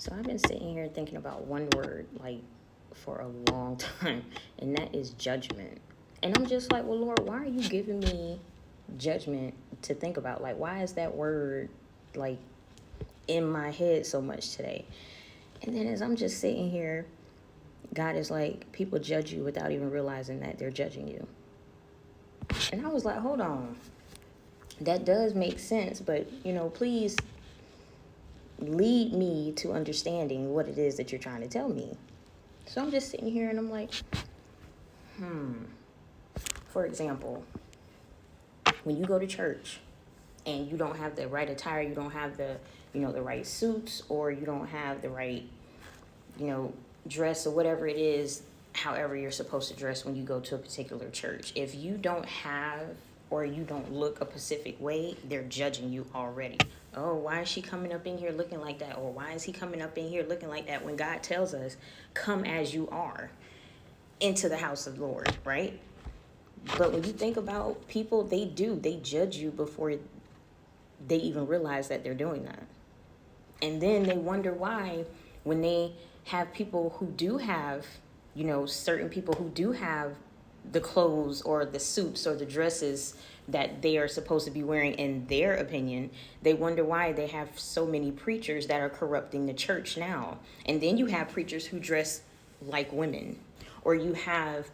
So I've been sitting here thinking about one word like for a long time, and that is judgment. And I'm just like, well, Lord, why are you giving me judgment to think about? Like, why is that word like in my head so much today? And then as I'm just sitting here, God is like, people judge you without even realizing that they're judging you. And I was like, hold on. That does make sense, but please lead me to understanding what it is that you're trying to tell me. So I'm just sitting here and I'm like, for example, when you go to church and you don't have the right attire, you don't have the right suits, or you don't have the right, dress or whatever it is, however you're supposed to dress when you go to a particular church. If you don't have or you don't look a specific way, they're judging you already. Oh, why is she coming up in here looking like that? Or why is he coming up in here looking like that? When God tells us, come as you are into the house of the Lord, right? But when you think about people, they judge you before they even realize that they're doing that. And then they wonder why, when they have people who do have, certain people who do have the clothes or the suits or the dresses that they are supposed to be wearing in their opinion, they wonder why they have so many preachers that are corrupting the church now. And then you have preachers who dress like women, or you have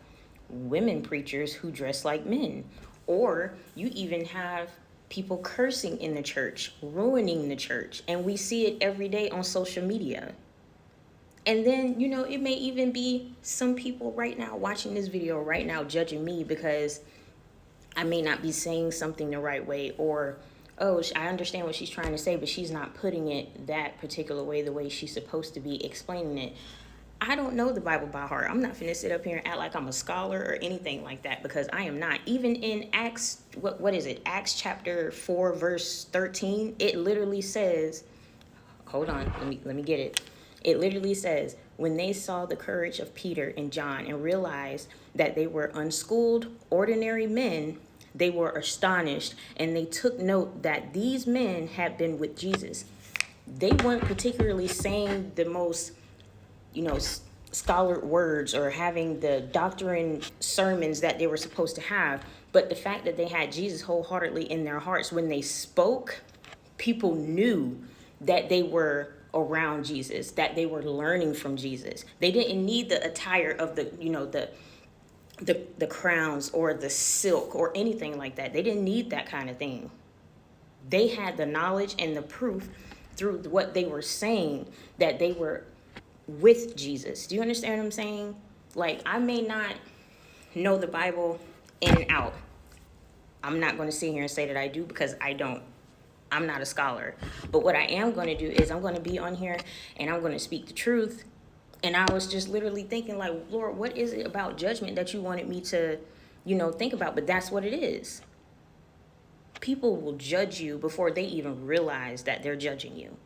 women preachers who dress like men, or you even have people cursing in the church, ruining the church. And we see it every day on social media. And then, it may even be some people right now watching this video right now judging me because I may not be saying something the right way, or, oh, I understand what she's trying to say, but she's not putting it that particular way, the way she's supposed to be explaining it. I don't know the Bible by heart. I'm not finna sit up here and act like I'm a scholar or anything like that, because I am not. Even in Acts, what is it? Acts chapter 4, verse 13, it literally says, hold on, let me get it. It literally says, when they saw the courage of Peter and John and realized that they were unschooled, ordinary men, they were astonished, and they took note that these men had been with Jesus. They weren't particularly saying the most, scholar words or having the doctrine sermons that they were supposed to have. But the fact that they had Jesus wholeheartedly in their hearts, when they spoke, people knew that they were around Jesus, that they were learning from Jesus. They didn't need the attire of the crowns or the silk or anything like that. They didn't need that kind of thing. They had the knowledge and the proof through what they were saying that they were with Jesus. Do you understand what I'm saying? Like, I may not know the Bible in and out. I'm not going to sit here and say that I do, because I don't. I'm not a scholar. But what I am going to do is I'm going to be on here and I'm going to speak the truth. And I was just literally thinking, like, Lord, what is it about judgment that you wanted me to, think about? But that's what it is. People will judge you before they even realize that they're judging you.